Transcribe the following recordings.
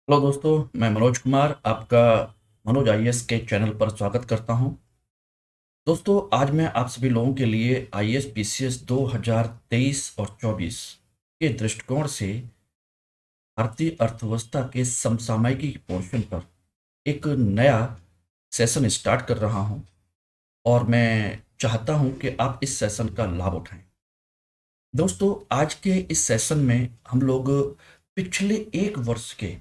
Hello दोस्तों, मैं मनोज कुमार आपका मनोज आईएएस के चैनल पर स्वागत करता हूं। दोस्तों, आज मैं आप सभी लोगों के लिए आईएएस पीसीएस 2023 और 24 के दृष्टिकोण से भारतीय अर्थव्यवस्था के समसामयिकी पोर्शन पर एक नया सेशन स्टार्ट कर रहा हूं और मैं चाहता हूं कि आप इस सेशन का लाभ उठाएं। दोस्तों, आज के इस सेशन में हम लोग पिछले एक वर्ष के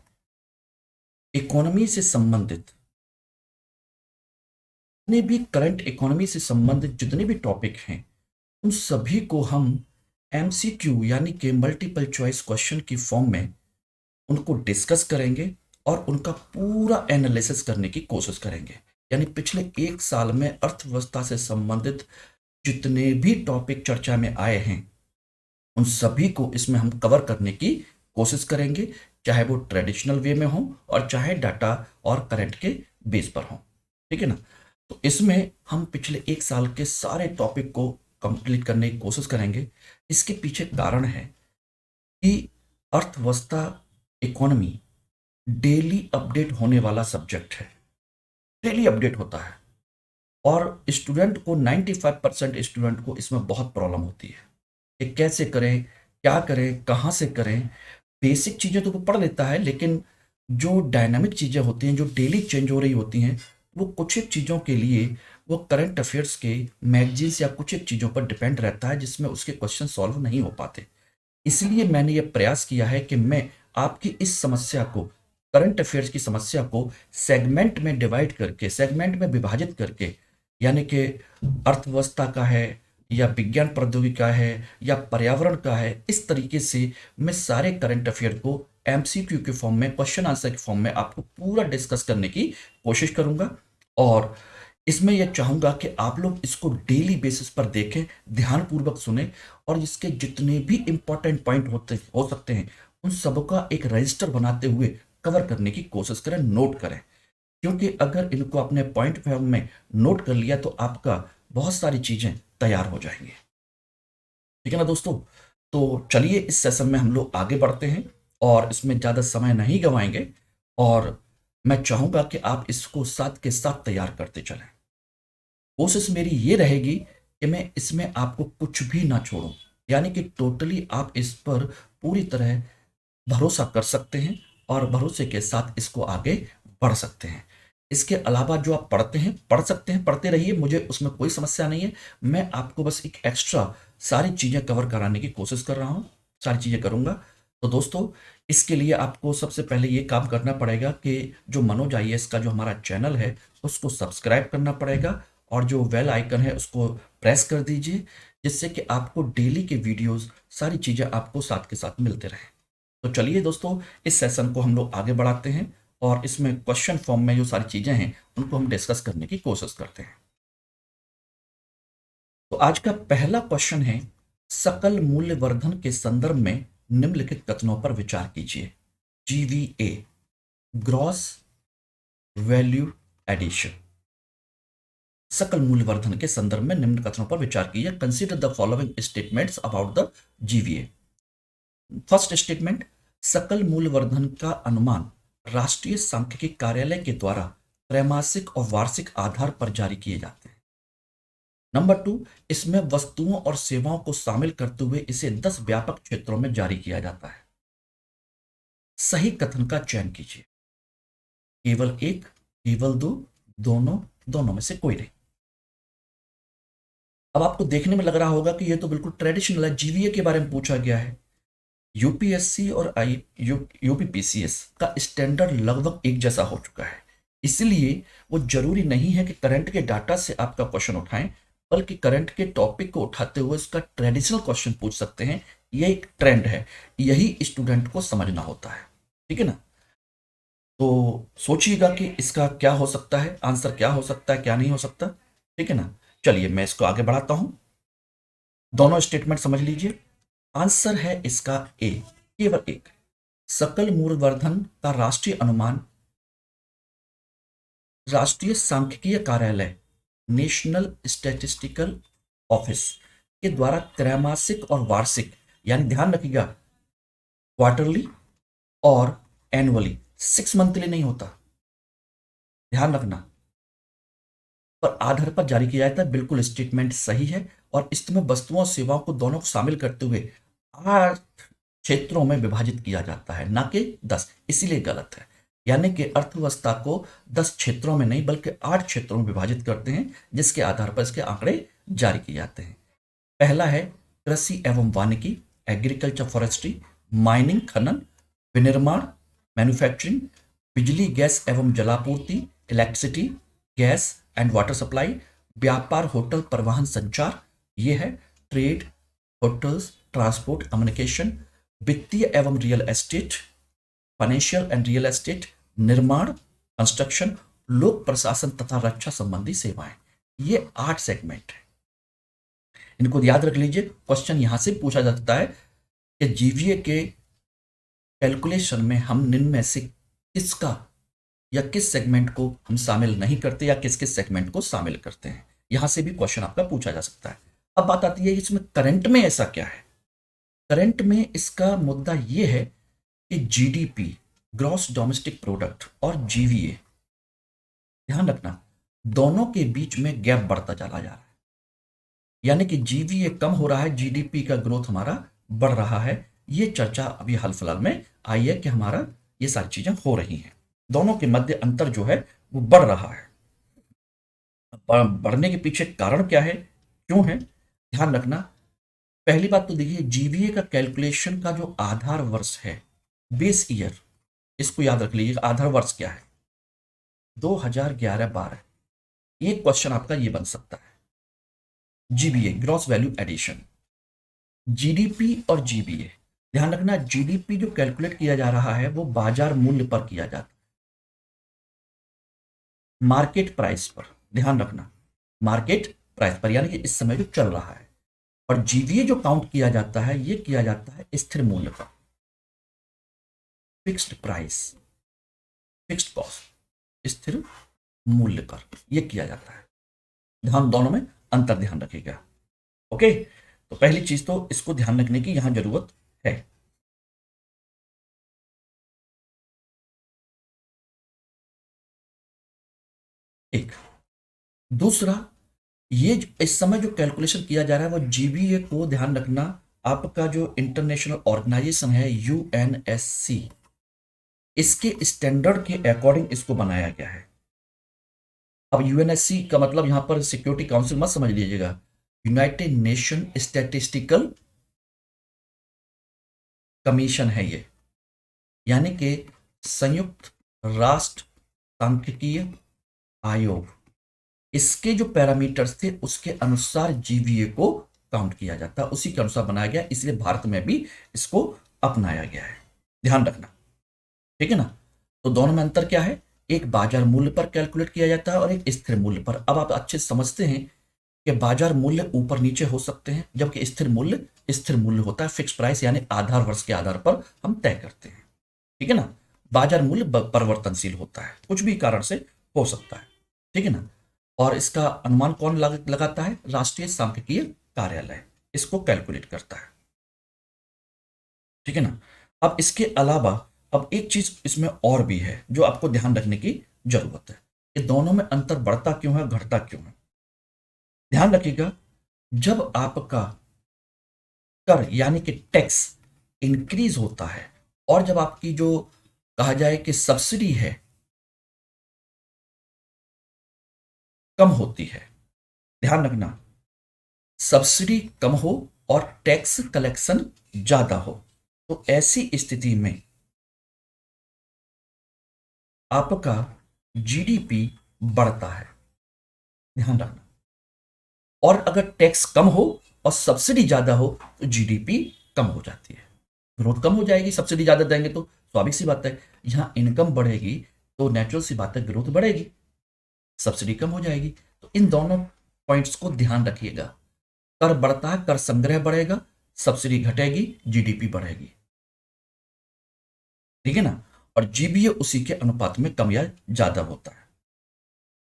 इकोनॉमी से संबंधित जितने भी करंट इकोनॉमी से संबंधित जितने भी टॉपिक हैं उन सभी को हम एमसीक्यू यानी कि मल्टीपल चॉइस क्वेश्चन की फॉर्म में उनको डिस्कस करेंगे और उनका पूरा एनालिसिस करने की कोशिश करेंगे। यानी पिछले एक साल में अर्थव्यवस्था से संबंधित जितने भी टॉपिक चर्चा में आए हैं उन सभी को इसमें हम कवर करने की कोशिश करेंगे, चाहे वो ट्रेडिशनल वे में हो और चाहे डाटा और करंट के बेस पर हो। ठीक है ना? तो इसमें हम पिछले एक साल के सारे टॉपिक को कंप्लीट करने की कोशिश करेंगे। इसके पीछे कारण है कि अर्थव्यवस्था, इकोनॉमी डेली अपडेट होने वाला सब्जेक्ट है। डेली अपडेट होता है और स्टूडेंट को 95% स्टूडेंट को इसमें बहुत प्रॉब्लम होती है कि कैसे करें, क्या करें, कहाँ से करें। बेसिक चीज़ें तो वो पढ़ लेता है, लेकिन जो डायनामिक चीज़ें होती हैं, जो डेली चेंज हो रही होती हैं, वो कुछ एक चीज़ों के लिए वो करंट अफेयर्स के मैगजीन्स या कुछ एक चीज़ों पर डिपेंड रहता है जिसमें उसके क्वेश्चन सॉल्व नहीं हो पाते। इसलिए मैंने ये प्रयास किया है कि मैं आपकी इस समस्या को, करंट अफेयर्स की समस्या को सेगमेंट में डिवाइड करके, सेगमेंट में विभाजित करके, यानी कि अर्थव्यवस्था का है या विज्ञान प्रौद्योगिकी का है या पर्यावरण का है, इस तरीके से मैं सारे करंट अफेयर को एमसीक्यू के फॉर्म में, क्वेश्चन आंसर के फॉर्म में आपको पूरा डिस्कस करने की कोशिश करूंगा। और इसमें यह चाहूंगा कि आप लोग इसको डेली बेसिस पर देखें, ध्यानपूर्वक सुने और इसके जितने भी इंपॉर्टेंट पॉइंट होते हो सकते हैं उन सबका एक रजिस्टर बनाते हुए कवर करने की कोशिश करें, नोट करें। क्योंकि अगर इनको अपने पॉइंट फॉर्म में नोट कर लिया तो आपका बहुत सारी चीजें तैयार हो जाएंगी। ठीक है ना दोस्तों? तो चलिए इस सेशन में हम लोग आगे बढ़ते हैं और इसमें ज़्यादा समय नहीं गंवाएंगे और मैं चाहूंगा कि आप इसको साथ के साथ तैयार करते चलें। कोशिश मेरी ये रहेगी कि मैं इसमें आपको कुछ भी ना छोड़ूं, यानी कि टोटली आप इस पर पूरी तरह भरोसा कर सकते हैं और भरोसे के साथ इसको आगे बढ़ सकते हैं। इसके अलावा जो आप पढ़ते हैं, पढ़ सकते हैं, पढ़ते रहिए, मुझे उसमें कोई समस्या नहीं है। मैं आपको बस एक एक्स्ट्रा सारी चीज़ें कवर कराने की कोशिश कर रहा हूँ, सारी चीज़ें करूँगा। तो दोस्तों, इसके लिए आपको सबसे पहले ये काम करना पड़ेगा कि जो मनोज आईएएस का जो हमारा चैनल है उसको सब्सक्राइब करना पड़ेगा और जो बेल आइकन है उसको प्रेस कर दीजिए, जिससे कि आपको डेली के वीडियोस, सारी चीज़ें आपको साथ के साथ मिलते रहें। तो चलिए दोस्तों, इस सेशन को हम लोग आगे बढ़ाते हैं और इसमें क्वेश्चन फॉर्म में जो सारी चीज़ें हैं उनको हम डिस्कस करने की कोशिश करते हैं। तो आज का पहला क्वेश्चन है, सकल मूल्य वर्धन के संदर्भ में निम्नलिखित कथनों पर विचार कीजिए। GVA, gross value addition. सकल मूल्य वर्धन के संदर्भ में निम्न कथनों पर विचार कीजिए। Consider the following statements about the GVA. First statement, सकल मूल्य वर्धन का अनुमान राष्ट्रीय सांख्यिकी कार्यालय के द्वारा त्रैमासिक और वार्षिक आधार पर जारी किए जाते हैं। नंबर 2, इसमें वस्तुओं और सेवाओं को शामिल करते हुए इसे 10 व्यापक क्षेत्रों में जारी किया जाता है। सही कथन का चयन कीजिए। केवल एक, केवल दो, दोनों, दोनों में से कोई नहीं। अब आपको देखने में लग रहा होगा कि यह तो बिल्कुल ट्रेडिशनल है, जीवीए के बारे में पूछा गया है। यूपीएससी और यूपीपीसीएस का स्टैंडर्ड लगभग एक जैसा हो चुका है, इसलिए वो जरूरी नहीं है कि करंट के डाटा से आपका क्वेश्चन उठाएं, बल्कि करंट के टॉपिक को उठाते हुए इसका ट्रेडिशनल क्वेश्चन पूछ सकते हैं। ये एक ट्रेंड है, यही स्टूडेंट को समझना होता है। ठीक है ना? तो सोचिएगा कि इसका क्या हो सकता है, आंसर क्या हो सकता है, क्या नहीं हो सकता। ठीक है ना? चलिए मैं इसको आगे बढ़ाता हूं। दोनों स्टेटमेंट समझ लीजिए। आंसर है इसका ए, केवल एक। सकल मूल्यवर्धन का राष्ट्रीय अनुमान राष्ट्रीय सांख्यिकीय कार्यालय, नेशनल स्टैटिस्टिकल ऑफिस के द्वारा त्रैमासिक और वार्षिक, यानी ध्यान रखिएगा, क्वार्टरली और एनुअली, 6 मंथली नहीं होता, ध्यान रखना, पर आधार पर जारी किया जाता है। बिल्कुल स्टेटमेंट सही है। और इसमें वस्तुओं और सेवाओं को दोनों को शामिल करते हुए 8 क्षेत्रों में विभाजित किया जाता है, ना कि 10, इसीलिए गलत है। यानी कि अर्थव्यवस्था को 10 क्षेत्रों में नहीं बल्कि 8 क्षेत्रों में विभाजित करते हैं, जिसके आधार पर इसके आंकड़े जारी किए जाते हैं। पहला है कृषि एवं वानिकी, एग्रीकल्चर फॉरेस्ट्री, माइनिंग खनन, विनिर्माण मैन्युफैक्चरिंग, बिजली गैस एवं जलापूर्ति, electricity gas and water supply, व्यापार होटल परिवहन संचार, ये है ट्रेड, होटल्स, ट्रांसपोर्ट, कम्युनिकेशन, वित्तीय एवं real estate, financial and real estate, निर्माण कंस्ट्रक्शन, लोक प्रशासन तथा रक्षा संबंधी सेवाएं। ये 8 सेगमेंट है। इनको याद रख लीजिए। क्वेश्चन यहां से पूछा जा सकता है कि जीवीए के कैलकुलेशन में हम निम्न में से किसका या किस सेगमेंट को हम शामिल नहीं करते या किस किस सेगमेंट को शामिल करते हैं, यहां से भी क्वेश्चन आपका पूछा जा सकता है। अब बात आती है इसमें करंट में ऐसा क्या है। करंट में इसका मुद्दा यह है कि जीडीपी, ग्रॉस डोमेस्टिक प्रोडक्ट, और जीवीए, ध्यान रखना, दोनों के बीच में गैप बढ़ता चला जा रहा है। यानी कि जीवीए कम हो रहा है, जीडीपी का ग्रोथ हमारा बढ़ रहा है। ये चर्चा अभी हाल फिलहाल में आई है कि हमारा ये सारी चीजें हो रही हैं, दोनों के मध्य अंतर जो है वो बढ़ रहा है। बढ़ने के पीछे कारण क्या है, क्यों है, ध्यान रखना। पहली बात तो देखिए, जीवीए का कैलकुलेशन का जो आधार वर्ष है, बेस ईयर, इसको याद रख लीजिए। आधार वर्ष क्या है, 2011-12। ये क्वेश्चन आपका ये बन सकता है। GBA, gross value addition, GDP और जीबीए, ध्यान रखना, जीडीपी जो कैलकुलेट किया जा रहा है वो बाजार मूल्य पर किया जाता है, मार्केट प्राइस पर, ध्यान रखना, मार्केट प्राइस पर, यानी कि इस समय जो चल रहा है। और जीवीए जो काउंट किया जाता है ये किया जाता है स्थिर मूल्य पर, फिक्स्ड प्राइस, फिक्स्ड कॉस्ट, स्थिर मूल्य पर यह किया जाता है। ध्यान, दोनों में अंतर ध्यान रखिएगा। ओके, तो पहली चीज तो इसको ध्यान रखने की यहां जरूरत है। एक दूसरा, ये इस समय जो कैलकुलेशन किया जा रहा है वो जीबीए को, ध्यान रखना, आपका जो इंटरनेशनल ऑर्गेनाइजेशन है यूएनएससी, इसके स्टैंडर्ड के अकॉर्डिंग इसको बनाया गया है। अब यूएनएससी का मतलब यहां पर सिक्योरिटी काउंसिल मत समझ लीजिएगा, यूनाइटेड नेशन स्टैटिस्टिकल कमीशन है ये, यानी कि संयुक्त राष्ट्र सांख्यिकीय आयोग। इसके जो पैरामीटर्स थे उसके अनुसार जीवीए को काउंट किया जाता है, उसी के अनुसार बनाया गया, इसलिए भारत में भी इसको अपनाया गया है, ध्यान रखना, ठीक है ना। तो दोनों में अंतर क्या है, एक बाजार मूल्य पर कैलकुलेट किया जाता है और एक स्थिर मूल्य पर। अब आप अच्छे से समझते हैं कि बाजार मूल्य ऊपर नीचे हो सकते हैं, जबकि स्थिर मूल्य होता है फिक्स प्राइस, यानी आधार वर्ष के आधार पर हम तय करते हैं, ठीक है ना। बाजार मूल्य परिवर्तनशील होता है, कुछ भी कारण से हो सकता है, ठीक है ना। और इसका अनुमान कौन लगाता है, राष्ट्रीय सांख्यिकीय कार्यालय इसको कैलकुलेट करता है, ठीक है ना। अब इसके अलावा अब एक चीज इसमें और भी है जो आपको ध्यान रखने की जरूरत है, कि दोनों में अंतर बढ़ता क्यों है, घटता क्यों है। ध्यान रखिएगा, जब आपका कर यानी कि टैक्स इंक्रीज होता है और जब आपकी जो कहा जाए कि सब्सिडी है कम होती है, ध्यान रखना, सब्सिडी कम हो और टैक्स कलेक्शन ज्यादा हो, तो ऐसी स्थिति में आपका जीडीपी बढ़ता है, ध्यान रखना। और अगर टैक्स कम हो और सब्सिडी ज्यादा हो तो जीडीपी कम हो जाती है, ग्रोथ कम हो जाएगी। सब्सिडी ज्यादा देंगे तो स्वाभाविक सी बात है, यहां इनकम बढ़ेगी तो नेचुरल सी बात है ग्रोथ बढ़ेगी, सब्सिडी कम हो जाएगी। तो इन दोनों पॉइंट्स को ध्यान रखिएगा, कर बढ़ता है, कर संग्रह बढ़ेगा, सब्सिडी घटेगी, जीडीपी बढ़ेगी, ठीक है ना। और जीबीए उसी के अनुपात में कम या ज्यादा होता है,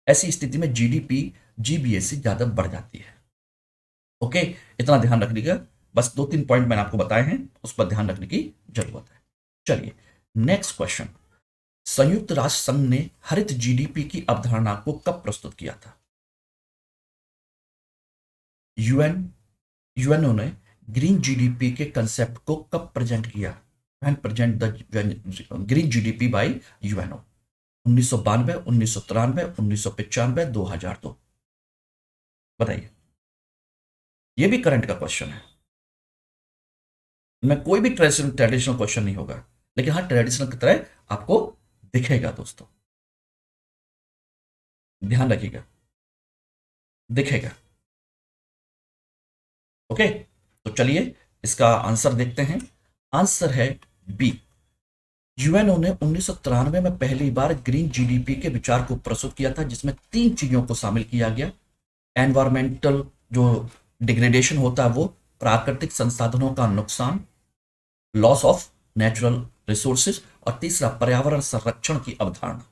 ऐसी स्थिति में जीडीपी जीबीए से ज्यादा बढ़ जाती है। ओके, इतना ध्यान रख लीजिएगा, बस 2-3 पॉइंट मैंने आपको बताए हैं, उस पर ध्यान रखने की जरूरत है। चलिए नेक्स्ट क्वेश्चन, संयुक्त राष्ट्र संघ ने हरित जीडीपी की अवधारणा को कब प्रस्तुत किया था? यूएन यूएनओ ने ग्रीन जीडीपी के कंसेप्ट को कब प्रेजेंट किया? When present the green GDP bye UNO? 1992, 1993, 1995, 2002? बताइए। ये भी करंट का क्वेश्चन है। मैं कोई भी ट्रेडिशनल क्वेश्चन नहीं होगा, लेकिन हाँ ट्रेडिशनल की तरह आपको दिखेगा दोस्तों, ध्यान रखिएगा, दिखेगा। ओके, तो चलिए इसका आंसर देखते हैं। आंसर है बी। यूएनओ ने 1993 में पहली बार ग्रीन जीडीपी के विचार को प्रस्तुत किया था, जिसमें 3 चीजों को शामिल किया गया। एनवायरमेंटल जो डिग्रेडेशन होता है वो, प्राकृतिक संसाधनों का नुकसान, लॉस ऑफ नेचुरल रिसोर्सेज, और तीसरा पर्यावरण संरक्षण की अवधारणा।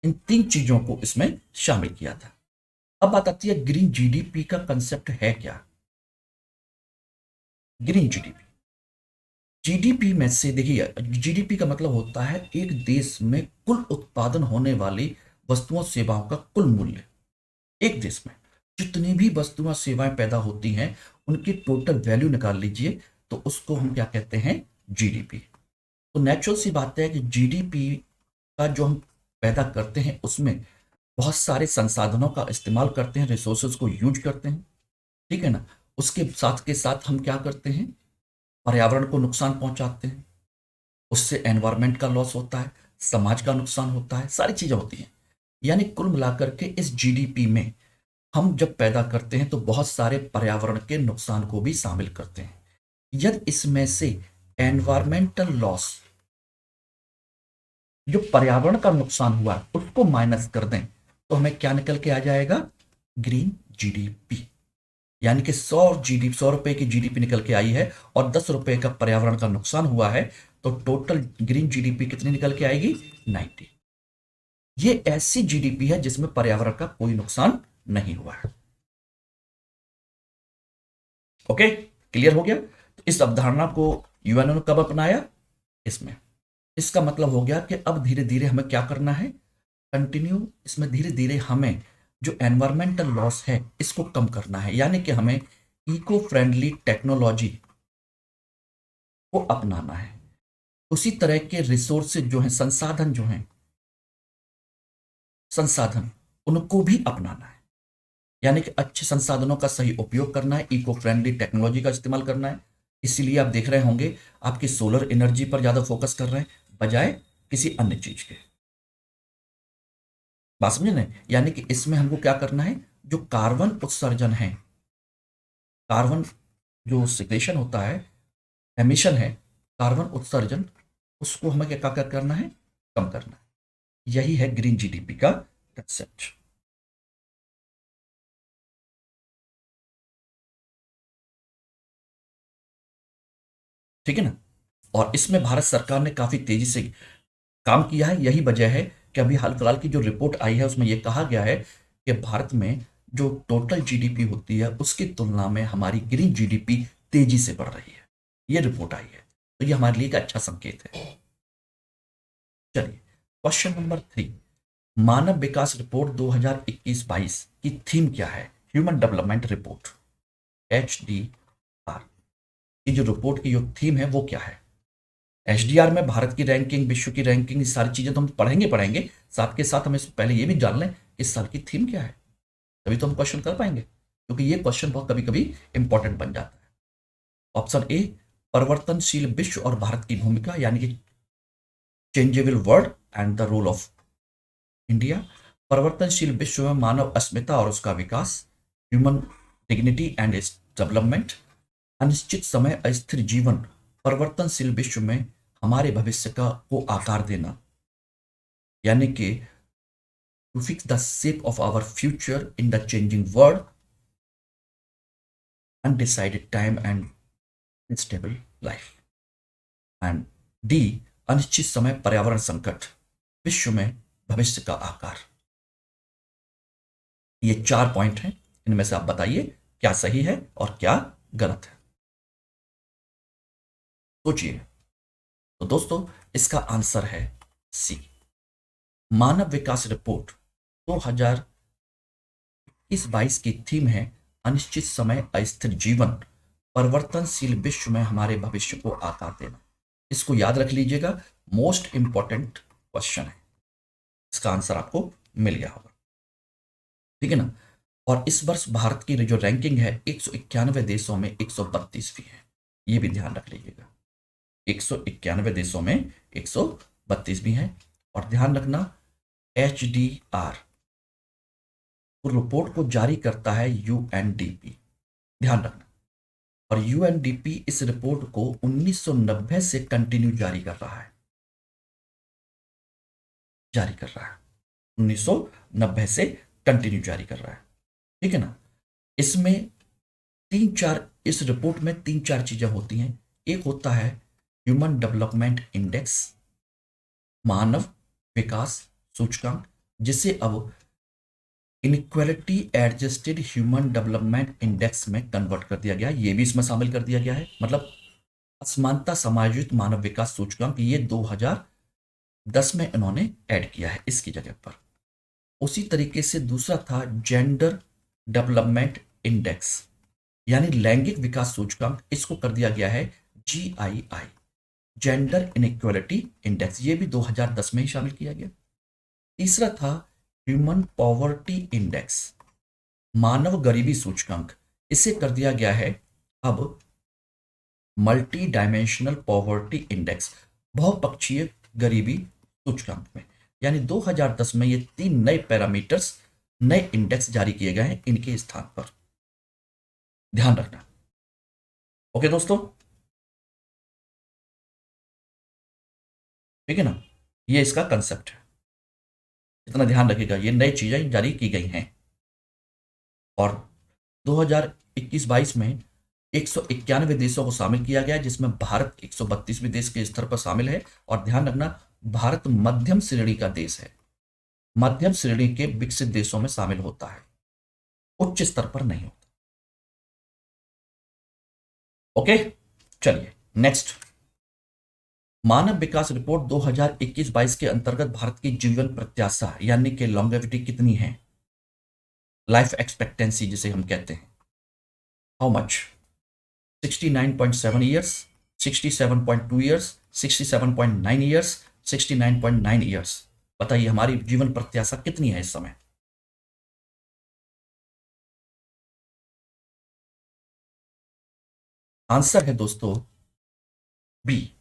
इन 3 चीजों को इसमें शामिल किया था। अब बात आती है ग्रीन जीडीपी का कंसेप्ट है क्या? ग्रीन जीडीपी, जीडीपी में से देखिए, जीडीपी का मतलब होता है एक देश में कुल उत्पादन होने वाली वस्तुओं सेवाओं का कुल मूल्य। एक देश में जितनी भी वस्तुएं सेवाएं पैदा होती हैं उनकी टोटल वैल्यू निकाल लीजिए, तो उसको हम क्या कहते हैं? जीडीपी। तो नेचुरल सी बात है कि जीडीपी का जो हम पैदा करते हैं उसमें बहुत सारे संसाधनों का इस्तेमाल करते हैं, रिसोर्सेज को यूज करते हैं, ठीक है ना। उसके साथ के साथ हम क्या करते हैं? पर्यावरण को नुकसान पहुंचाते हैं, उससे एनवायरमेंट का लॉस होता है, समाज का नुकसान होता है, सारी चीजें होती हैं। यानी कुल मिलाकर के इस जीडीपी में हम जब पैदा करते हैं तो बहुत सारे पर्यावरण के नुकसान को भी शामिल करते हैं। यदि इसमें से एनवायरमेंटल लॉस, जो पर्यावरण का नुकसान हुआ है, उसको माइनस कर दें तो हमें क्या निकल के आ जाएगा? Green GDP. यानी कि 100 रुपए की जीडीपी निकल के आई है और 10 रुपए का पर्यावरण का नुकसान हुआ है, तो टोटल ग्रीन जीडीपी कितनी निकल के आएगी? 90। ये ऐसी जीडीपी है जिसमें पर्यावरण का कोई नुकसान नहीं हुआ है। ओके, क्लियर हो गया? तो इस अवधारणा को यूएनओ ने कब अपनाया? इसमें। इसका मतलब हो गया कि अब धीरे धीरे हमें क्या करना है? कंटिन्यू इसमें धीरे धीरे हमें जो एनवायरमेंटल लॉस है इसको कम करना है। यानी कि हमें इको फ्रेंडली टेक्नोलॉजी को अपनाना है। उसी तरह के रिसोर्सेज जो हैं, संसाधन जो हैं, संसाधन उनको भी अपनाना है। यानी कि अच्छे संसाधनों का सही उपयोग करना है, इको फ्रेंडली टेक्नोलॉजी का इस्तेमाल करना है। इसीलिए आप देख रहे होंगे आपकी सोलर एनर्जी पर ज्यादा फोकस कर रहे हैं बजाय किसी अन्य चीज के। बात समझे ना? यानी कि इसमें हमको क्या करना है? जो कार्बन उत्सर्जन है, कार्बन जो सिक्रेशन होता है, एमिशन है, कार्बन उत्सर्जन, उसको हमें क्या क्या करना है? कम करना है। यही है ग्रीन जीडीपी का कंसेप्ट। ठीक है ना? और इसमें भारत सरकार ने काफी तेजी से काम किया है। यही वजह है कि अभी हाल फिलहाल की जो रिपोर्ट आई है उसमें यह कहा गया है कि भारत में जो टोटल जीडीपी होती है उसकी तुलना में हमारी ग्रीन जीडीपी तेजी से बढ़ रही है। ये रिपोर्ट आई है, तो ये हमारे लिए एक अच्छा संकेत है। चलिए, क्वेश्चन नंबर 3। मानव विकास रिपोर्ट 2021-22 की थीम क्या है? ह्यूमन डेवलपमेंट रिपोर्ट, HDR, की जो रिपोर्ट की जो थीम है वो क्या है? एचडीआर में भारत की रैंकिंग, विश्व की रैंकिंग, सारी चीजें तो हम पढ़ेंगे, साथ के साथ हमें पहले ये भी जान लें इस साल की थीम क्या है, तभी तो हम क्वेश्चन कर पाएंगे, क्योंकि ये क्वेश्चन बहुत कभी कभी इंपॉर्टेंट बन जाता है। ऑप्शन ए, परिवर्तनशील विश्व और भारत की भूमिका, यानी कि changeable world and the role of India. परिवर्तनशील विश्व में मानव अस्मिता और उसका विकास, human dignity and its development. अनिश्चित समय अस्थिर जीवन, परिवर्तनशील विश्व में हमारे भविष्य का को आकार देना, यानी कि to fix the shape of our future in the changing world, undecided time and unstable life. And D, अनिश्चित समय पर्यावरण संकट, विश्व में भविष्य का आकार। ये 4 पॉइंट हैं, इनमें से आप बताइए क्या सही है और क्या गलत है। सोचिए। तो दोस्तों इसका आंसर है सी। मानव विकास रिपोर्ट 2021-22 की थीम है अनिश्चित समय, अस्थिर जीवन, परिवर्तनशील विश्व में हमारे भविष्य को आकार देना। इसको याद रख लीजिएगा, मोस्ट इंपॉर्टेंट क्वेश्चन है। इसका आंसर आपको मिल गया होगा, ठीक है ना। और इस वर्ष भारत की जो रैंकिंग है 191 देशों में 132वीं है, ये भी ध्यान रख लीजिएगा। 191 देशों में 132वीं है। और ध्यान रखना, HDR रिपोर्ट को जारी करता है UNDP, ध्यान रखना। और UNDP इस रिपोर्ट को 1990 से कंटिन्यू जारी कर रहा है, 1990 से कंटिन्यू जारी कर रहा है, ठीक है ना। इसमें इस रिपोर्ट में तीन चार चीजें होती हैं। एक होता है ह्यूमन डेवलपमेंट इंडेक्स, मानव विकास सूचकांक, जिसे अब inequality adjusted human development index में कन्वर्ट कर दिया गया, ये भी इसमें शामिल कर दिया गया है। मतलब असमानता समायोजित मानव विकास सूचकांक, ये 2010 में इन्होंने ऐड किया है इसकी जगह पर। उसी तरीके से दूसरा था जेंडर डेवलपमेंट इंडेक्स, यानी लैंगिक विकास सूचकांक, इसको कर दिया गया है GII, जेंडर इनइक्वालिटी इंडेक्स, ये भी 2010 में ही शामिल किया गया। तीसरा था ह्यूमन पॉवर्टी इंडेक्स, मानव गरीबी सूचकांक, इसे कर दिया गया है अब मल्टी डायमेंशनल पॉवर्टी इंडेक्स, बहुपक्षीय गरीबी सूचकांक में। यानी 2010 में ये तीन नए पैरामीटर्स, नए इंडेक्स जारी किए गए हैं इनके स्थान पर, ध्यान रखना। ओके दोस्तों, ठीक है ना, ये इसका कंसेप्ट है, इतना ध्यान रखिएगा, ये नई चीजें जारी की गई हैं। और 2021-22 में 191 देशों को शामिल किया गया, जिसमें भारत 132वें देश के स्तर पर शामिल है। और ध्यान रखना, भारत मध्यम श्रेणी का देश है, मध्यम श्रेणी के विकसित देशों में शामिल होता है, उच्च स्तर पर नहीं होता। ओके, चलिए नेक्स्ट, मानव विकास रिपोर्ट 2021-22 के अंतर्गत भारत की जीवन प्रत्याशा यानी कि लॉन्गेविटी कितनी है, लाइफ एक्सपेक्टेंसी जिसे हम कहते हैं, how much, 69.7 years, 67.2 years, 67.9 years, 69.9 years. बताइए हमारी जीवन प्रत्याशा कितनी है इस समय। आंसर है दोस्तों बी,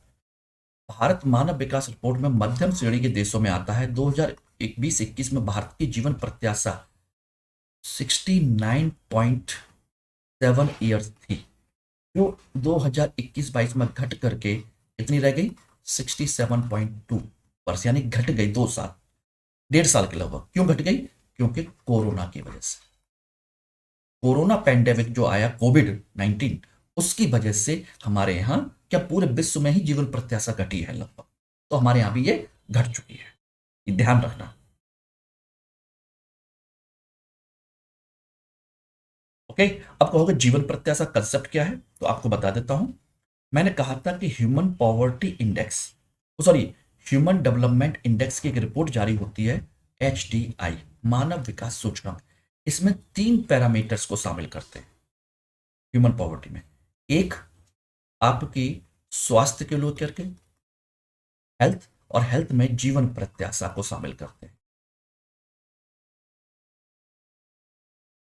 भारत मानव विकास रिपोर्ट में मध्यम श्रेणी के देशों में आता है। 2020-21 में भारत की जीवन प्रत्याशा 69.7 ईयर्स थी, जो 2021-22 में घट करके कितनी रह गई, 67.2 वर्ष, यानी घट गई 2 साल, 1.5 साल के लगभग। क्यों घट गई, क्योंकि कोरोना की वजह से, कोरोना पैंडेमिक जो आया कोविड-19, उसकी वजह से हमारे यहां, क्या पूरे विश्व में ही जीवन प्रत्याशा घटी है लगभग, तो हमारे यहां भी ये घट चुकी है, ये ध्यान रखना। ओके, अब कहोगे जीवन प्रत्याशा कंसेप्ट क्या है, तो आपको बता देता हूं। मैंने कहा था कि human poverty index, sorry, human development index की एक रिपोर्ट जारी होती है, HDI, मानव विकास सूचकांक। इसमें 3 पैरामीटर्स को शामिल करते हैं ह्यूमन पॉवर्टी में। एक, आपकी स्वास्थ्य के लेकर के हेल्थ, और हेल्थ में जीवन प्रत्याशा को शामिल करते हैं,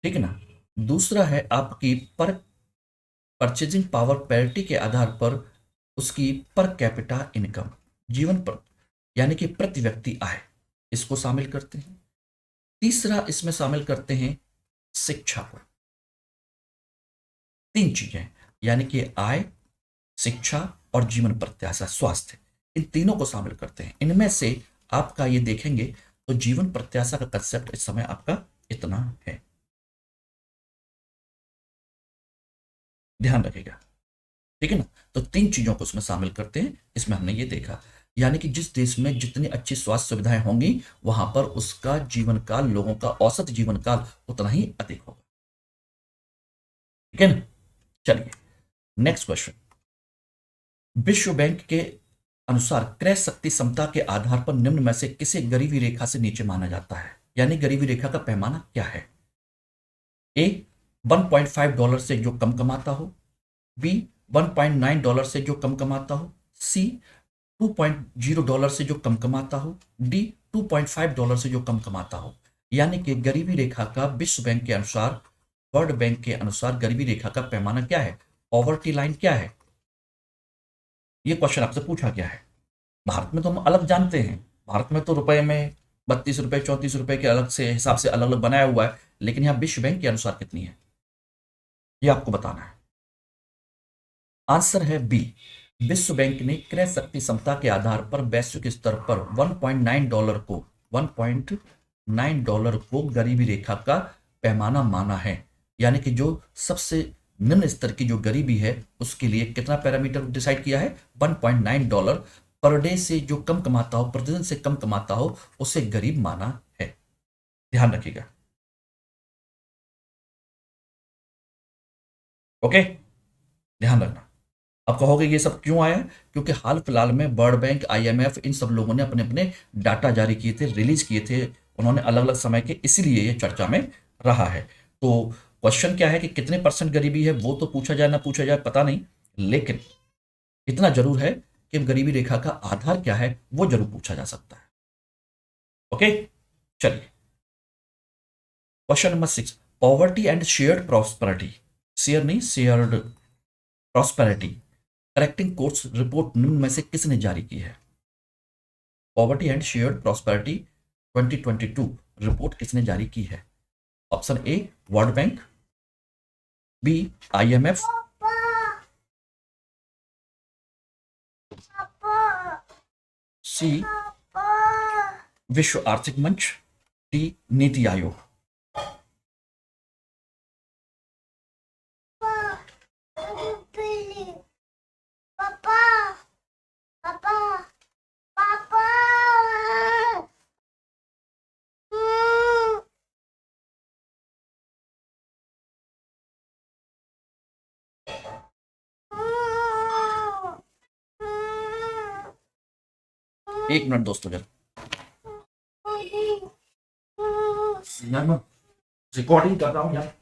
ठीक है ना। दूसरा है आपकी पर परचेजिंग पावर पैरिटी के आधार पर उसकी पर कैपिटा इनकम, जीवन पर यानी कि प्रति व्यक्ति आय, इसको शामिल करते हैं। तीसरा इसमें शामिल करते हैं शिक्षा को। 3 चीजें, यानी कि आय, शिक्षा और जीवन प्रत्याशा, स्वास्थ्य, इन तीनों को शामिल करते हैं। इनमें से आपका ये देखेंगे तो जीवन प्रत्याशा का कंसेप्ट इस समय आपका इतना है, ध्यान रखिएगा, ठीक है ना। तो 3 चीजों को उसमें शामिल करते हैं, इसमें हमने ये देखा, यानी कि जिस देश में जितनी अच्छी स्वास्थ्य सुविधाएं होंगी, वहां पर उसका जीवन काल, लोगों का औसत जीवन काल उतना ही अधिक होगा, ठीक है ना। चलिए नेक्स्ट क्वेश्चन, विश्व बैंक के अनुसार क्रय शक्ति क्षमता के आधार पर निम्न में से किसे गरीबी रेखा से नीचे माना जाता है? यानी गरीबी रेखा का पैमाना क्या है? ए, $1.5 से जो कम कमाता हो, बी, $1.9 से जो कम कमाता हो, सी, $2.0 से जो कम कमाता हो, डी, $2.5 से जो कम कमाता हो। यानी कि गरीबी रेखा का विश्व बैंक के अनुसार, वर्ल्ड बैंक के अनुसार गरीबी रेखा का पैमाना क्या है? पॉवर्टी लाइन क्या है? ये क्वेश्चन आपसे पूछा गया है। भारत में तो हम अलग जानते हैं, भारत में तो रुपए में 32 रुपए 34 रुपए के अलग से हिसाब से अलग अलग बनाया हुआ है, लेकिन यहाँ विश्व बैंक के अनुसार कितनी है ये आपको बताना है। आंसर है बी। विश्व बैंक ने क्रय शक्ति क्षमता के आधार पर वैश्विक स्तर पर $1.9 को गरीबी रेखा का पैमाना माना है। यानी कि जो सबसे निम्न स्तर की जो गरीबी है उसके लिए कितना पैरामीटर डिसाइड किया है? $1.9 पर डे से जो कम कमाता हो, प्रतिदिन से कम कमाता हो, उसे गरीब माना है। ध्यान रखिएगा। ओके, ध्यान रखना। अब कहोगे ये सब क्यों आया? क्योंकि हाल फिलहाल में वर्ल्ड बैंक, IMF, इन सब लोगों ने अपने अपने डाटा जारी किए थे, रिलीज किए थे उन्होंने अलग अलग समय के, इसीलिए ये चर्चा में रहा है। तो क्वेश्चन क्या है कि कितने परसेंट गरीबी है वो तो पूछा जाए ना पूछा जाए पता नहीं, लेकिन इतना जरूर है कि गरीबी रेखा का आधार क्या है वो जरूर पूछा जा सकता है। ओके, चलिए question number 6, poverty and shared prosperity, share नहीं shared prosperity correcting course report निम्न में से किसने जारी की है? Poverty and shared prosperity 2022 report किसने जारी की है? Option A, World Bank, B, IMF, C, विश्व आर्थिक मंच, डी, नीति आयोग। एक मिनट दोस्तों, जरा यार मैं रिकॉर्डिंग कर रहा हूं यार।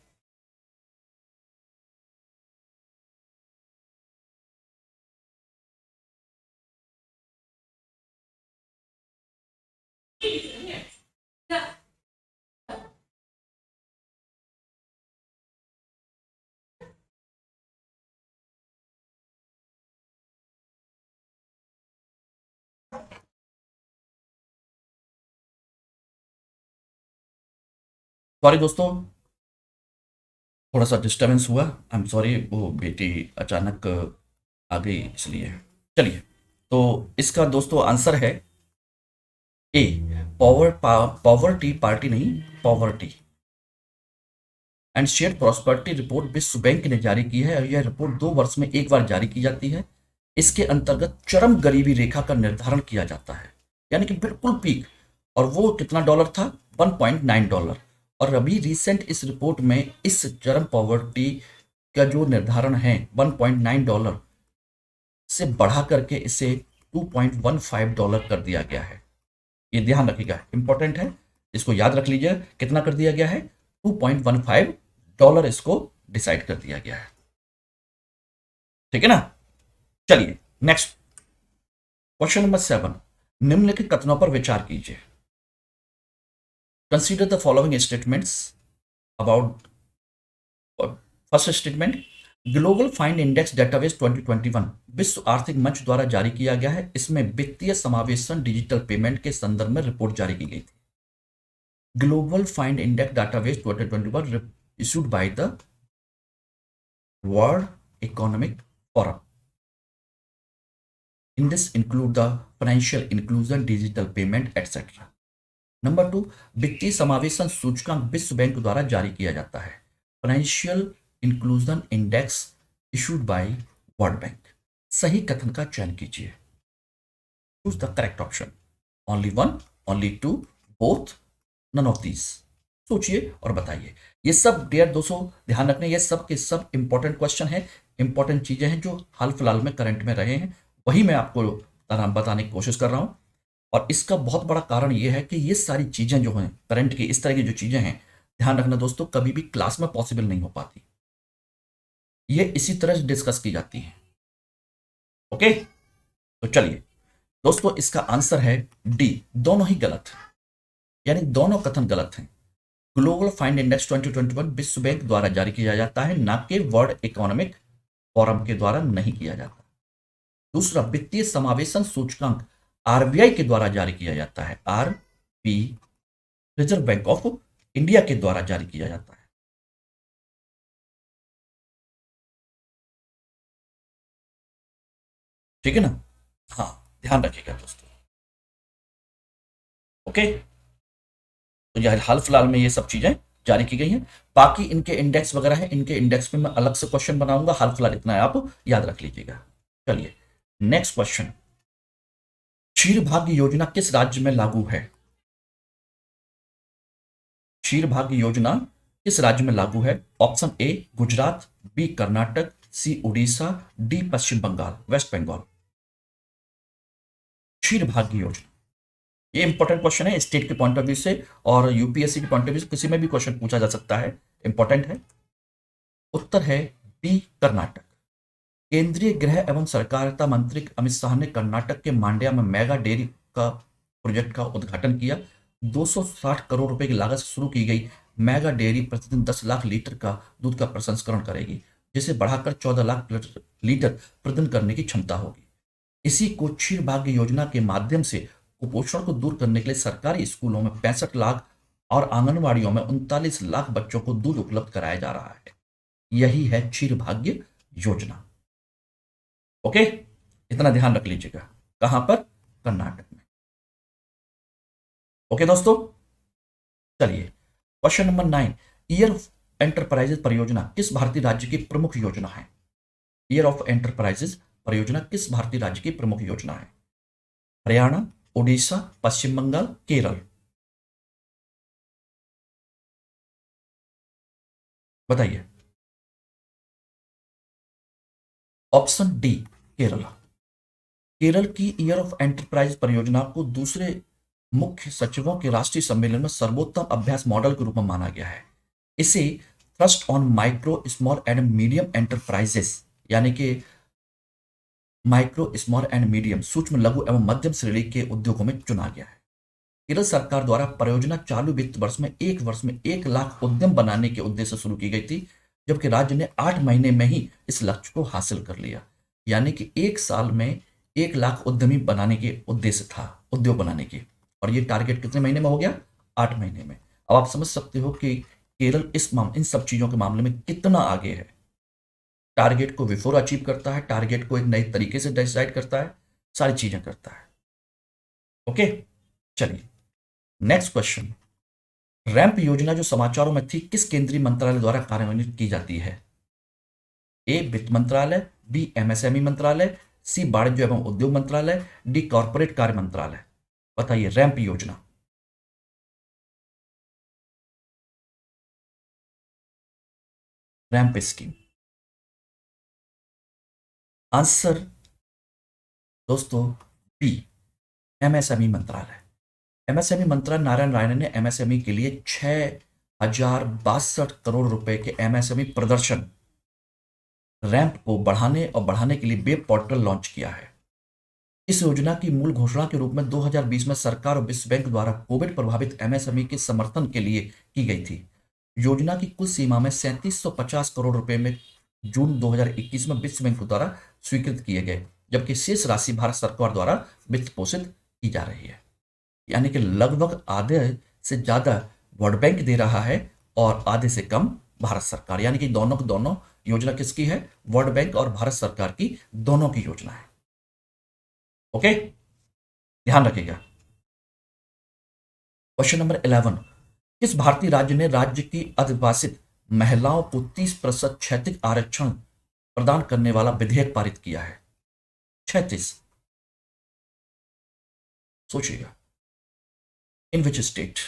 सॉरी दोस्तों, थोड़ा सा डिस्टर्बेंस हुआ, आई एम सॉरी, वो बेटी अचानक आ गई इसलिए। चलिए, तो इसका दोस्तों आंसर है ए, पॉवर्टी पार्टी नहीं, poverty and share prosperity report विश्व बैंक ने जारी की है और यह रिपोर्ट 2 वर्ष में एक बार जारी की जाती है। इसके अंतर्गत चरम गरीबी रेखा का निर्धारण किया जाता है, यानी कि बिल्कुल पीक, और वो कितना डॉलर था? $1.9। और अभी रिसेंट इस रिपोर्ट में इस चरम पॉवर्टी का जो निर्धारण है $1.9 से बढ़ा करके इसे $2.15 कर दिया गया है। ये ध्यान रखिएगा, इंपॉर्टेंट है, इसको याद रख लीजिए। कितना कर दिया गया है? $2.15 इसको डिसाइड कर दिया गया है। ठीक है ना? चलिए नेक्स्ट क्वेश्चन नंबर 7, निम्नलिखित कथनों पर विचार कीजिए। Consider the following statements about, first statement, global find index database 2021 विश्व आर्थिक मंच द्वारा जारी किया गया है। इसमें वित्तीय समावेशन डिजिटल पेमेंट के संदर्भ में रिपोर्ट जारी की गई थी। Global find index database 2021 issued by the World Economic Forum. In this include the financial inclusion, digital payment, etc. Number 2, वित्तीय समावेशन सूचकांक विश्व बैंक द्वारा जारी किया जाता है। Financial inclusion index issued by World Bank. सही कथन का चयन कीजिए। Choose the correct option. Only one, only two, both, none of these. सोचिए और बताइए। ये सब डियर दोस्तों ध्यान रखने, ये सब के सब इंपॉर्टेंट क्वेश्चन है, इंपॉर्टेंट चीजें हैं जो हाल फिलहाल में करंट में रहे हैं, वही मैं आपको बताने की कोशिश कर रहा हूं। और इसका बहुत बड़ा कारण यह है कि ये सारी चीजें जो हैं करंट की, इस तरह की जो चीजें हैं, ध्यान रखना दोस्तों, कभी भी क्लास में पॉसिबल नहीं हो पाती। ये इसी तरह से डिस्कस की जाती है। ओके, तो चलिए दोस्तों, इसका आंसर है डी, दोनों ही गलत है, यानी दोनों कथन गलत हैं। ग्लोबल फाइंड इंडेक्स 2021 विश्व बैंक द्वारा जारी किया जाता है, ना कि वर्ल्ड इकोनॉमिक फोरम के द्वारा नहीं किया जाता। दूसरा, वित्तीय समावेशन सूचकांक आरबीआई के द्वारा जारी किया जाता है, RB Reserve Bank of India के द्वारा जारी किया जाता है। ठीक है ना? हाँ, ध्यान रखिएगा दोस्तों। ओके, तो यह हाल फिलहाल में ये सब चीजें जारी की गई हैं। बाकी इनके इंडेक्स वगैरह है, इनके इंडेक्स पे मैं अलग से क्वेश्चन बनाऊंगा, हाल फिलहाल इतना है, आप याद रख लीजिएगा। चलिए नेक्स्ट क्वेश्चन, क्षीर भाग्य योजना किस राज्य में लागू है? क्षीर भाग्य योजना किस राज्य में लागू है? Option A Gujarat, B Karnataka, C Orissa, D Paschim Bangal, West Bengal. Ksheer Bhagya योजना, ये इंपॉर्टेंट क्वेश्चन है स्टेट के पॉइंट ऑफ व्यू से, और यूपीएससी के पॉइंट ऑफ व्यू से किसी में भी क्वेश्चन पूछा जा सकता है, इंपॉर्टेंट है। उत्तर है बी कर्नाटक। केंद्रीय गृह एवं सहकारिता मंत्री अमित शाह ने कर्नाटक के मांड्या में मेगा डेयरी का प्रोजेक्ट का उद्घाटन किया। 260 करोड़ रुपए की लागत से शुरू की गई मेगा डेयरी प्रतिदिन 10 लाख लीटर का दूध का प्रसंस्करण करेगी, जिसे बढ़ाकर 14 लाख लीटर प्रतिदिन करने की क्षमता होगी। इसी को क्षीर भाग्य योजना के माध्यम से कुपोषण को दूर करने के लिए सरकारी स्कूलों में 65 लाख और आंगनवाड़ियों में 39 लाख बच्चों को दूध उपलब्ध कराया जा रहा है। यही है क्षीर भाग्य योजना। ओके, इतना ध्यान रख लीजिएगा। कहां पर? कर्नाटक में। ओके दोस्तों, चलिए question number 9, year of enterprises परियोजना किस भारतीय राज्य की प्रमुख योजना है? ईयर ऑफ एंटरप्राइजेस परियोजना किस भारतीय राज्य की प्रमुख योजना है? हरियाणा, उड़ीसा, पश्चिम बंगाल, केरल। बताइए। Option D Kerala. केरल की ईयर ऑफ एंटरप्राइज परियोजना को दूसरे मुख्य सचिवों के राष्ट्रीय सम्मेलन में सर्वोत्तम अभ्यास मॉडल के रूप में माना गया है। इसे thrust on micro small and medium enterprises, यानी कि माइक्रो स्मॉल एंड मीडियम सूक्ष्म लघु एवं मध्यम श्रेणी के उद्योगों में चुना गया है। केरल सरकार द्वारा परियोजना चालू वित्त वर्ष में एक वर्ष में 1 लाख उद्यम बनाने के उद्देश्य से शुरू की गई थी, जबकि राज्य ने 8 महीने में ही इस लक्ष्य को हासिल कर लिया। यानी कि 1 साल में 1 लाख उद्यमी बनाने के उद्देश्य था, उद्योग बनाने की, और ये टारगेट कितने महीने में हो गया? 8 महीने में। अब आप समझ सकते हो कि केरल इन सब चीजों के मामले में कितना आगे है। टारगेट को बिफोर अचीव करता है, टारगेट को एक नए तरीके से डिसाइड करता है, सारी चीजें करता है। ओके, चलिए नेक्स्ट क्वेश्चन, रैंप योजना जो समाचारों में थी किस केंद्रीय मंत्रालय द्वारा कार्यान्वित की जाती है? ए वित्त मंत्रालय, बी एमएसएमई मंत्रालय, सी वाणिज्य एवं उद्योग मंत्रालय, डी कॉर्पोरेट कार्य मंत्रालय। बताइए रैंप योजना। रैंप स्कीम, आंसर दोस्तों बी एमएसएमई मंत्रालय। एमएसएमई मंत्रालय नारायण राणे ने एमएसएमई के लिए 6062 करोड़ रुपए के एमएसएमई प्रदर्शन रैंप को बढ़ाने के लिए वेब पोर्टल लॉन्च किया है। इस योजना की मूल घोषणा के रूप में 2020 में सरकार और विश्व बैंक द्वारा कोविड प्रभावित एमएसएमई के समर्थन के लिए की गई थी। योजना की कुल सीमा में 3750 करोड़ रुपए में जून 2021 में विश्व बैंक द्वारा स्वीकृत किए गए, जबकि शेष राशि भारत सरकार द्वारा वित्त पोषित की जा रही है। यानी कि लगभग आधे से ज्यादा वर्ल्ड बैंक दे रहा है और आधे से कम भारत सरकार, यानी कि दोनों की दोनों योजना किसकी है? वर्ल्ड बैंक और भारत सरकार की दोनों की योजना है। ओके, ध्यान रखिएगा। क्वेश्चन नंबर 11, किस भारतीय राज्य ने राज्य की अधिवासित महिलाओं को 30% क्षैतिज आरक्षण प्रदान करने वाला विधेयक पारित किया है? 36, सोचिएगा। In which state?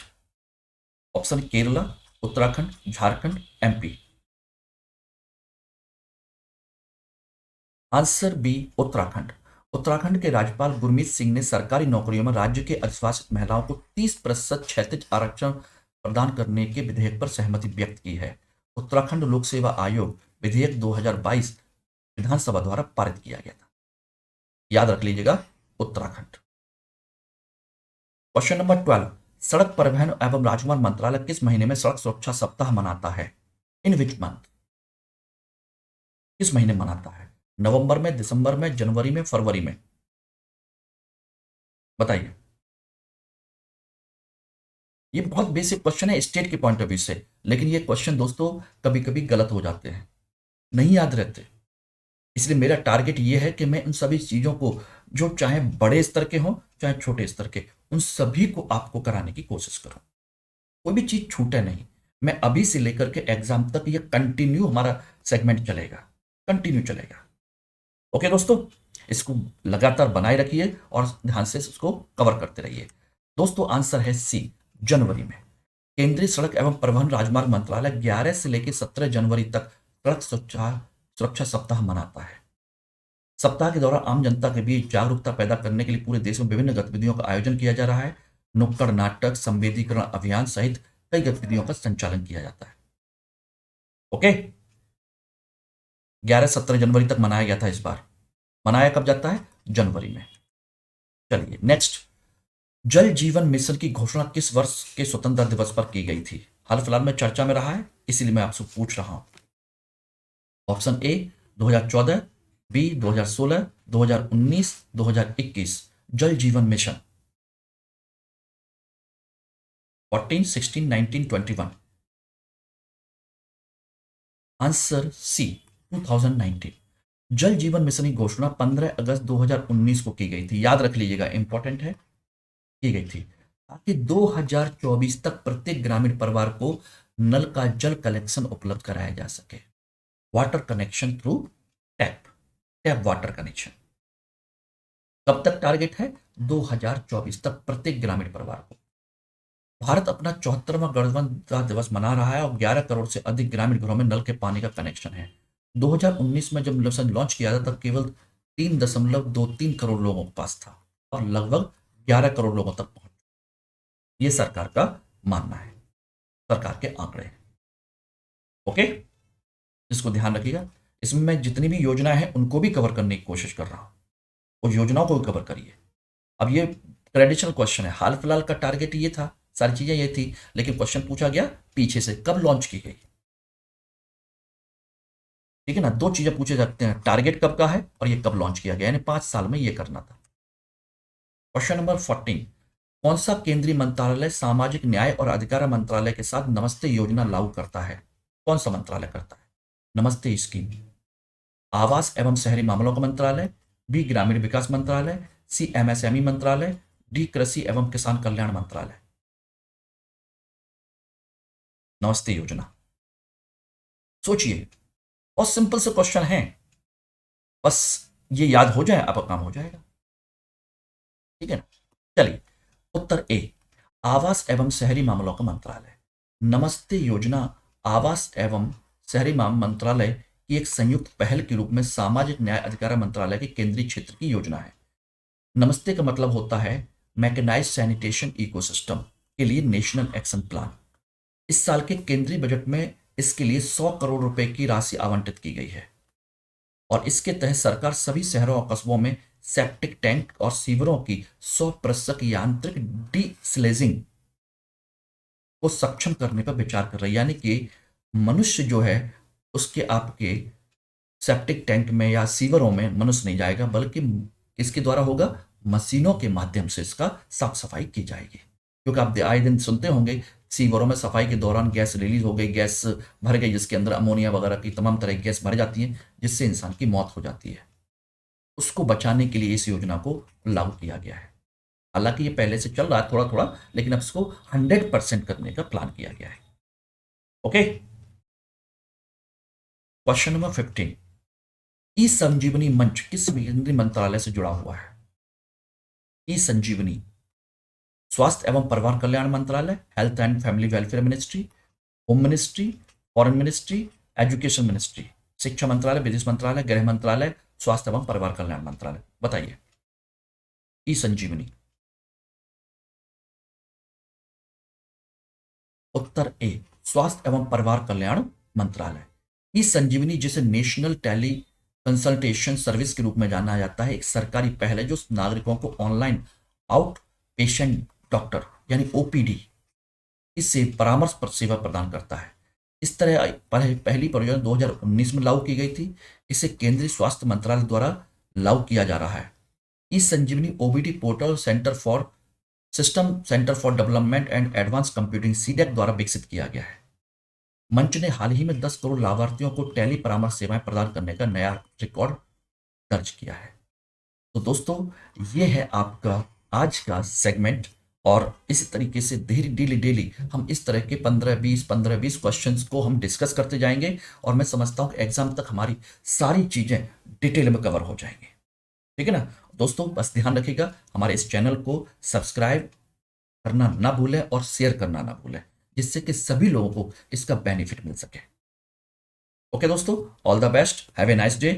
Option Kerala, Uttarakhand, Jharkhand, MP. Answer B Uttarakhand. Uttarakhand के राज्यपाल गुरमीत सिंह ने सरकारी नौकरियों में राज्य के अधिशासित महिलाओं को 30% क्षैतिज आरक्षण प्रदान करने के विधेयक पर सहमति व्यक्त की है। उत्तराखंड लोक सेवा आयोग विधेयक 2022 विधानसभा द्वारा पारित किया गया था। याद रख लीजिएगा, उत्तराखंड। क्वेश्चन नंबर 12, सड़क परिवहन एवं राजमार्ग मंत्रालय किस महीने में सड़क सुरक्षा सप्ताह मनाता है? इन विच मंथ? किस महीने मनाता है? नवंबर में, दिसंबर में, जनवरी में, फरवरी में? बताइए। ये बहुत बेसिक क्वेश्चन है स्टेट के पॉइंट ऑफ व्यू से, लेकिन ये क्वेश्चन दोस्तों कभी कभी गलत हो जाते हैं, नहीं याद रहते। इसलिए मेरा टारगेट ये है कि मैं उन सभी चीजों को, जो चाहे बड़े स्तर के हों चाहे छोटे स्तर के, उन सभी को आपको कराने की कोशिश करूं, कोई भी चीज छूटे नहीं। मैं अभी से लेकर के एग्जाम तक ये कंटिन्यू हमारा सेगमेंट चलेगा, कंटिन्यू चलेगा। ओके दोस्तों, इसको लगातार बनाए रखिए और ध्यान से इसको कवर करते रहिए। दोस्तों आंसर है सी, जनवरी में। केंद्रीय सड़क एवं परिवहन राजमार्ग मंत्रालय 11 से लेकर 17 जनवरी तक सड़क सुरक्षा सप्ताह मनाता है। सप्ताह के दौरान आम जनता के बीच जागरूकता पैदा करने के लिए पूरे देश में विभिन्न गतिविधियों का आयोजन किया जा रहा है। नुक्कड़ नाटक, संवेदीकरण अभियान सहित कई गतिविधियों का संचालन किया जाता है। ओके, 11-17 जनवरी तक मनाया गया था। इस बार मनाया कब जाता है? जनवरी में। चलिए नेक्स्ट, जल जीवन मिशन की घोषणा किस वर्ष के स्वतंत्रता दिवस पर की गई थी? हाल फिलहाल में चर्चा में रहा है, इसीलिए मैं आपसे पूछ रहा हूं। Option A 2014, B 2016, 2019, 2021। जल जीवन मिशन 14, 16, 19, 21। Answer C 2019। जल जीवन मिशन की घोषणा 15 अगस्त 2019 को की गई थी। याद रख लीजिएगा, इंपॉर्टेंट है, की गई थी ताकि 2024 तक प्रत्येक ग्रामीण परिवार को नल का जल कनेक्शन उपलब्ध कराया जा सके। Water connection through tap water connection. कब तक टारगेट है? 2024 तक प्रत्येक ग्रामीण परिवार को। भारत अपना 74वां गणतंत्र दिवस मना रहा है और 11 करोड़ से अधिक ग्रामीण घरों में नल के पानी का कनेक्शन है। 2019 में जब मिशन लॉन्च किया था तब केवल 3.23 करोड़ लोगों के पास था और लगभग 11 करोड़ लोगों तक पहुंच। ये सरकार का मानना है, सरकार के आंकड़े हैं। ओके, इसको ध्यान रखिएगा। इसमें मैं जितनी भी योजना है उनको भी कवर करने की कोशिश कर रहा हूं, उस योजनाओं को भी कवर करिए। अब ये ट्रेडिशनल क्वेश्चन है, हाल फिलहाल का टारगेट ये था, सारी चीजें ये थी, लेकिन क्वेश्चन पूछा गया पीछे से, कब लॉन्च की गई। ठीक है ना, दो चीजें पूछे जाते हैं, टारगेट कब का है और ये कब लॉन्च किया गया, यानी 5 साल में ये करना था। क्वेश्चन नंबर 14, कौन सा केंद्रीय मंत्रालय सामाजिक न्याय और अधिकार मंत्रालय के साथ नमस्ते योजना लागू करता है? कौन सा मंत्रालय करता है नमस्ते स्कीम? आवास एवं शहरी मामलों का मंत्रालय, बी ग्रामीण विकास मंत्रालय, सी एमएसएमई मंत्रालय, डी कृषि एवं किसान कल्याण मंत्रालय। नमस्ते योजना, सोचिए, और सिंपल से क्वेश्चन है, बस ये याद हो जाए आपका काम हो जाएगा। ठीक है ना, चलिए उत्तर ए, आवास एवं शहरी मामलों का मंत्रालय। नमस्ते योजना आवास एवं शहरी मामला मंत्रालय की एक संयुक्त पहल के रूप में सामाजिक न्याय अधिकार मंत्रालय के केंद्रीय क्षेत्र की योजना है। नमस्ते का मतलब होता है मैकेनाइज सैनिटेशन इकोसिस्टम के लिए नेशनल एक्शन प्लान। इस साल के केंद्रीय बजट में इसके लिए 100 करोड़ रुपए की राशि आवंटित की गई है और इसके तहत सरकार सभी शहरों और कस्बों में सेप्टिक टैंक और सीवरों की 100% यांत्रिक डीस्लेजिंग को सक्षम करने पर विचार कर रही है। यानी कि मनुष्य जो है उसके आपके सेप्टिक टैंक में या सीवरों में मनुष्य नहीं जाएगा, बल्कि इसके द्वारा होगा, मशीनों के माध्यम से इसका साफ सफाई की जाएगी। क्योंकि आप आए दिन सुनते होंगे सीवरों में सफाई के दौरान गैस रिलीज हो गई, गैस भर गई, जिसके अंदर अमोनिया वगैरह की तमाम तरह की गैस भर जाती है, जिससे इंसान की मौत हो जाती है। उसको बचाने के लिए इस योजना को लागू किया गया है। हालांकि ये पहले से चल रहा है थोड़ा थोड़ा, लेकिन अब इसको 100% करने का प्लान किया गया है। ओके, क्वेश्चन नंबर 15, ई संजीवनी मंच किस केंद्रीय मंत्रालय से जुड़ा हुआ है? ई संजीवनी, स्वास्थ्य एवं परिवार कल्याण मंत्रालय, health and family welfare ministry, home ministry, foreign ministry, education ministry, शिक्षा मंत्रालय, विदेश मंत्रालय, गृह मंत्रालय, स्वास्थ्य एवं परिवार कल्याण मंत्रालय? बताइए। ई संजीवनी। उत्तर ए, स्वास्थ्य एवं परिवार कल्याण मंत्रालय। ई संजीवनी, जिसे नेशनल टेली कंसल्टेशन सर्विस के रूप में जाना जाता है, एक सरकारी पहल है जो नागरिकों को ऑनलाइन आउट पेशेंट डॉक्टर यानी ओपीडी इससे परामर्श पर सेवा प्रदान करता है। इस तरह पहली परियोजना 2019 में लागू की गई थी। इसे केंद्रीय स्वास्थ्य मंत्रालय द्वारा लागू किया जा रहा है। E Sanjeevani OPD portal centre for development and advance computing CDAC द्वारा विकसित किया गया है। मंच ने हाल ही में 10 करोड़ लाभार्थियों को टेली परामर्श सेवाएं प्रदान करने का नया रिकॉर्ड दर्ज किया है। तो दोस्तों, ये है आपका आज का सेगमेंट, और इसी तरीके से डेली डेली हम इस तरह के 15-20 क्वेश्चंस को हम डिस्कस करते जाएंगे, और मैं समझता हूं कि एग्जाम तक हमारी सारी चीजें डिटेल में कवर हो जाएंगी। ठीक है ना दोस्तों? बस ध्यान रखिएगा, हमारे इस चैनल को सब्सक्राइब करना ना भूलें और शेयर करना ना भूलें, जिससे कि सभी लोगों को इसका बेनिफिट मिल सके। ओके दोस्तों, all the best, have a nice day.